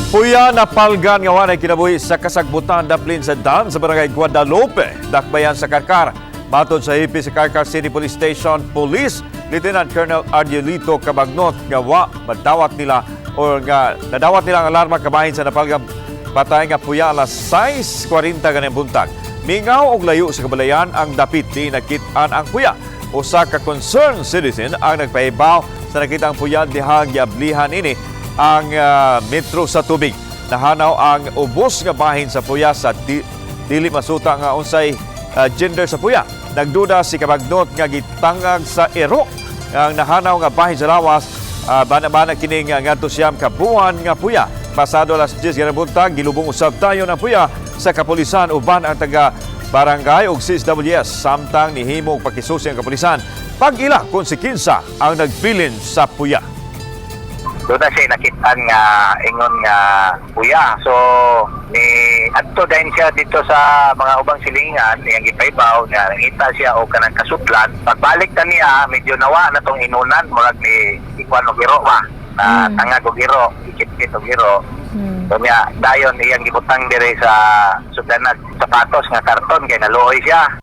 Puya na palgan nga wanay kinabuhi sa kasagbutan daplin sa Dan sa barangay Guadalupe, dakbayan sa Karkar. Matod sa hipi sa Karkar City Police Station Police, Lieutenant Colonel Ardielito Cabagnot nga madawat nila o nga nadawat nila ang alarma kabahin sa napalgang patay nga puya alas 6:40 ganang buntag. Mingaw og layo sa kabalayan ang dapit di nakit-an ang puya. Usa ka concerned citizen ang nagpahibaw sa nakitang puya dihang giablihan ini ang metro sa tubig. Nahanaw ang ubos nga bahin sa puya sa dili masuta nga unsay gender sa puya. Nagduda si Cabagnot nga gitangag sa ero ang nahanaw nga bahin sa lawas bana-bana kining ngadto siyam ka buwan nga puya. Pasado alas 10 nga buntag gilubong usab tayo ng puya sa kapulisan uban ang taga barangay ug CSWS samtang nihimo og pakisusi ang kapulisan. Pag-ila konsekensa ang nagbilin sa puya. Doon na siya nakitaan nga ingon nga puya. So, ni adto din siya dito sa mga ubang silingan, niyang gipaybaw, nga nangita siya o kanang kasutlan. Pagbalik na niya, medyo nawa na tong inunan, murag ni ikuan o giro ba? Na tangag o giro, ikit-kit o giro. So niya, dayon iyang gibutang dire sa sudlanag sapatos nga karton, kaya naluoy siya.